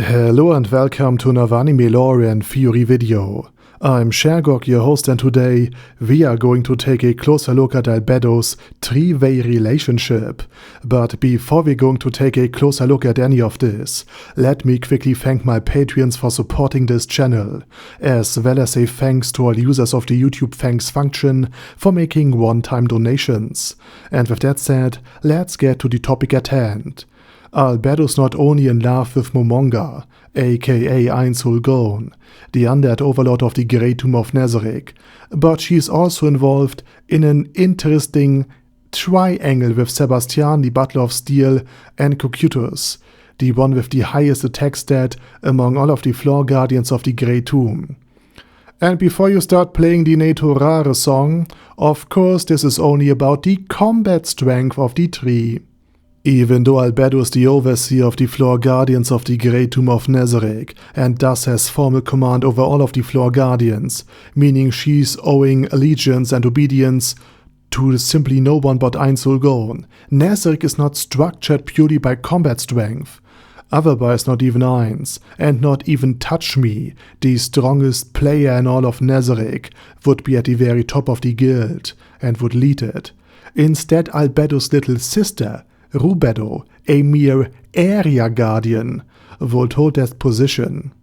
Hello and welcome to another anime lore and theory video. I'm Shergok, your host, and today we are going to take a closer look at Albedo's three-way relationship. But before we're going to take a closer look at any of this, let me quickly thank my Patreons for supporting this channel, as well as a thanks to all users of the YouTube thanks function for making one-time donations. And with that said, let's get to the topic at hand. Albedo's not only in love with Momonga, aka Ainsul Gon, the undead overlord of the Great Tomb of Nazarick, but she is also involved in an interesting triangle with Sebastian, the Butler of Steel, and Cocytus, the one with the highest attack stat among all of the floor guardians of the Great Tomb. And before you start playing the Netorare song, of course this is only about the combat strength of the three. Even though Albedo is the overseer of the floor guardians of the Great Tomb of Nazarick and thus has formal command over all of the floor guardians, meaning she's owing allegiance and obedience to simply no one but Ainsul Gon, Nazarick is not structured purely by combat strength. Otherwise not even Ainz, and not even Touch Me, the strongest player in all of Nazarick, would be at the very top of the guild and would lead it. Instead, Albedo's little sister, Rubedo, a mere area guardian, would hold that position.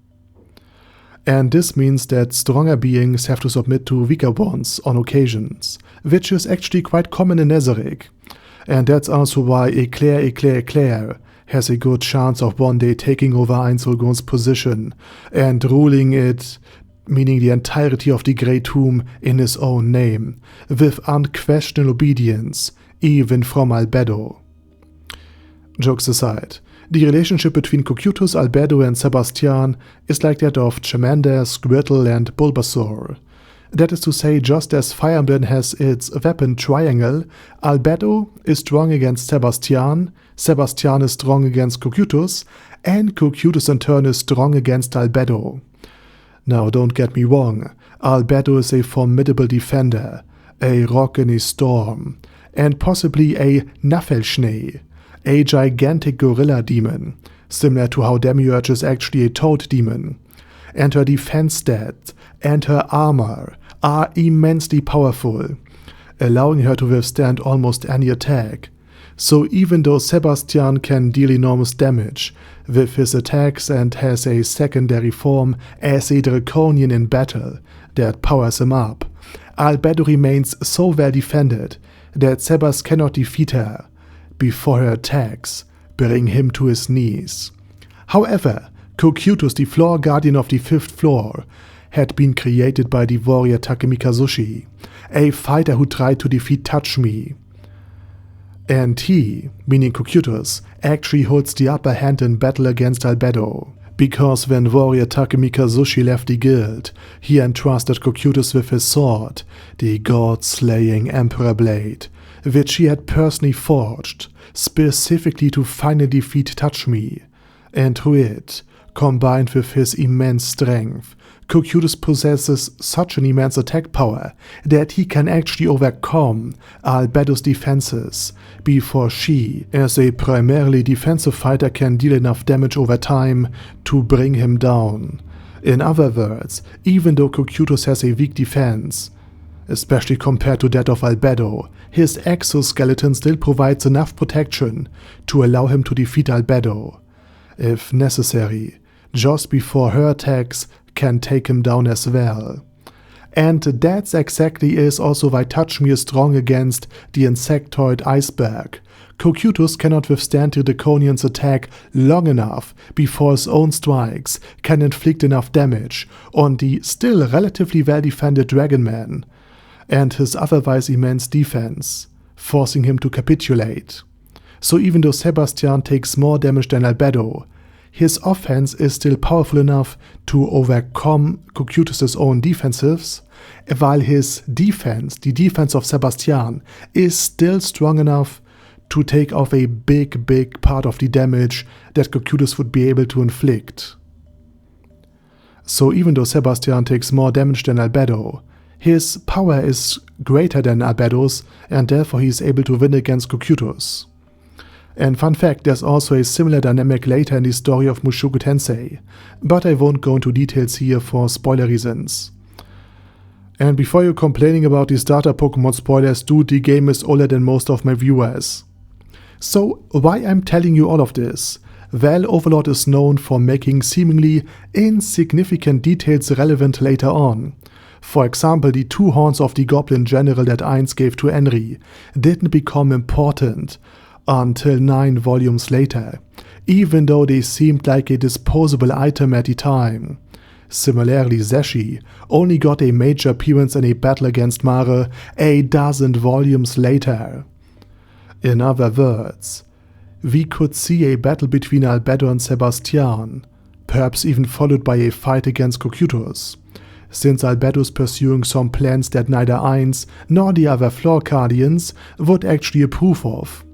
And this means that stronger beings have to submit to weaker ones on occasions, which is actually quite common in Nazarick. And that's also why Eclair has a good chance of one day taking over Ainsul Gon's position and ruling it, meaning the entirety of the Great Tomb, in his own name, with unquestionable obedience, even from Albedo. Jokes aside, the relationship between Cocytus, Albedo and Sebastian is like that of Charmander, Squirtle and Bulbasaur. That is to say, just as Fire Emblem has its weapon triangle, Albedo is strong against Sebastian, Sebastian is strong against Cocytus, and Cocytus in turn is strong against Albedo. Now don't get me wrong, Albedo is a formidable defender, a rock in a storm, and possibly a Nafelschnee, a gigantic gorilla demon, similar to how Demiurge is actually a toad demon. And her defense stats and her armor are immensely powerful, allowing her to withstand almost any attack. So even though Sebastian can deal enormous damage with his attacks and has a secondary form as a draconian in battle that powers him up, Albedo remains so well defended that Sebas cannot defeat her before her attacks bring him to his knees. However, Cocytus, the floor guardian of the 5th floor, had been created by the warrior Takemikazushi, a fighter who tried to defeat Touch Me. And he, meaning Cocytus, actually holds the upper hand in battle against Albedo, because when warrior Takemikazushi left the guild, he entrusted Cocytus with his sword, the god-slaying Emperor Blade, which he had personally forged, specifically to finally defeat Touch Me. And through it, combined with his immense strength, Cocytus possesses such an immense attack power that he can actually overcome Albedo's defenses before she, as a primarily defensive fighter, can deal enough damage over time to bring him down. In other words, even though Cocytus has a weak defense, especially compared to that of Albedo, his exoskeleton still provides enough protection to allow him to defeat Albedo, if necessary, just before her attacks can take him down as well. And that's exactly is also why Touch Me is strong against the insectoid iceberg. Cocytus cannot withstand the Draconian's attack long enough before his own strikes can inflict enough damage on the still relatively well-defended Dragonman and his otherwise immense defense, forcing him to capitulate. So even though Sebastian takes more damage than Albedo, his offense is still powerful enough to overcome Cocytus' own defensives, while his defense, the defense of Sebastian, is still strong enough to take off a big part of the damage that Cocytus would be able to inflict. So even though Sebastian takes more damage than Albedo, his power is greater than Albedo's, and therefore he is able to win against Cocytus. And fun fact, there's also a similar dynamic later in the story of Mushoku Tensei, but I won't go into details here for spoiler reasons. And before you're complaining about the starter Pokemon spoilers, dude, the game is older than most of my viewers. So why I'm telling you all of this? Well, Overlord is known for making seemingly insignificant details relevant later on. For example, the 2 horns of the Goblin General that Ainz gave to Henry didn't become important until 9 volumes later, even though they seemed like a disposable item at the time. Similarly, Zeshi only got a major appearance in a battle against Mare a dozen volumes later. In other words, we could see a battle between Albedo and Sebastian, perhaps even followed by a fight against Cocytus, since Albedo is pursuing some plans that neither Ainz nor the other Floor Guardians would actually approve of,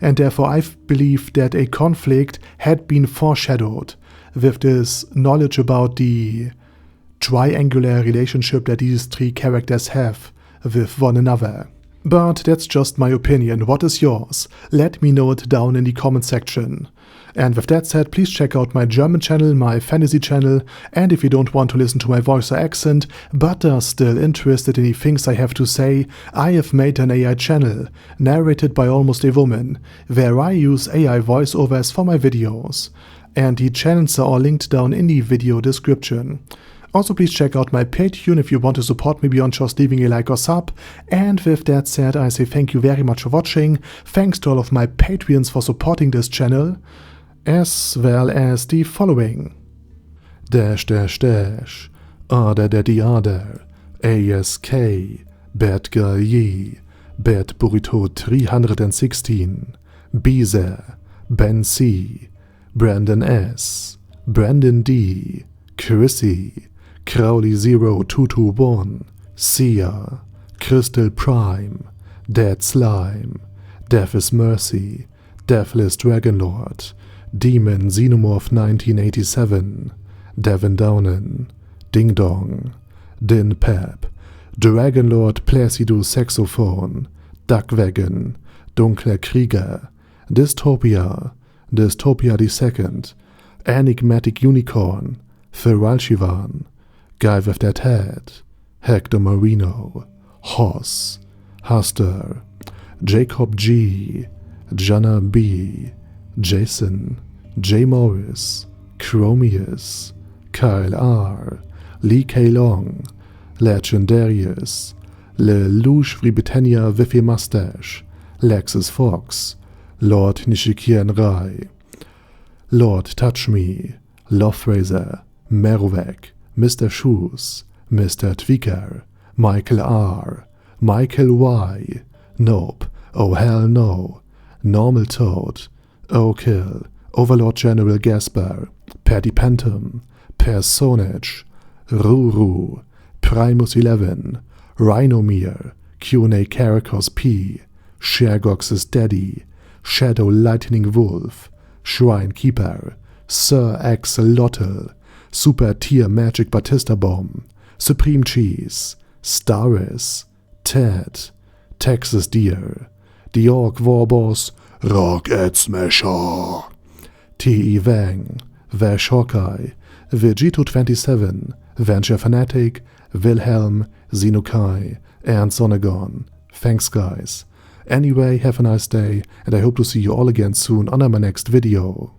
and therefore I believe that a conflict had been foreshadowed with this knowledge about the triangular relationship that these 3 characters have with one another. But that's just my opinion. What is yours? Let me know it down in the comment section. And with that said, please check out my German channel, my fantasy channel, and if you don't want to listen to my voice or accent, but are still interested in the things I have to say, I have made an AI channel, narrated by almost a woman, where I use AI voiceovers for my videos. And the channels are all linked down in the video description. Also, please check out my Patreon if you want to support me beyond just leaving a like or sub. And with that said, I say thank you very much for watching. Thanks to all of my Patreons for supporting this channel, as well as the following. Order Daddy Order, ASK, Bad Girl Yee, Bad Burrito 316, Beezer, Ben C, Brandon S, Brandon D, Chrissy, Crowley 0221, Sia, Crystal Prime, Dead Slime, Death is Mercy, Deathless Dragonlord, Demon Xenomorph 1987, Devin Downen, Ding Dong, Din Pep, Dragonlord Placido Saxophone, Duckwagon, Dunkler Krieger, Dystopia, Dystopia II, Enigmatic Unicorn, Feralchivan, Guy with That Head, Hector Marino, Hoss, Huster, Jacob G, Jana B, Jason, J. Morris, Chromius, Kyle R, Lee K. Long, Legendarius, Le Louche Britannia with a Mustache, Lexus Fox, Lord Nishikian Rai, Lord Touch Me, Lofrazer, Merovec, Mr. Shoes, Mr. Tweaker, Michael R, Michael Y, Nope, Oh Hell No, Normal Toad, Oh Kill, Overlord General Gasper, Paddy Pantum, Personage, Ruru, Primus 11, Rhinomere, Q&A Caracos P, Shergox's Daddy, Shadow Lightning Wolf, Shrine Keeper, Sir Axolotl, Super Tier Magic Batista Bomb, Supreme Cheese, Staris, Ted, Texas Deer, The Orc Warboss, Rocket Smasher, T.E. Wang, Vash Hawkeye, Vegito27, Venture Fanatic, Wilhelm, Xenokai, and Sonagon. Thanks guys. Anyway, have a nice day, and I hope to see you all again soon on my next video.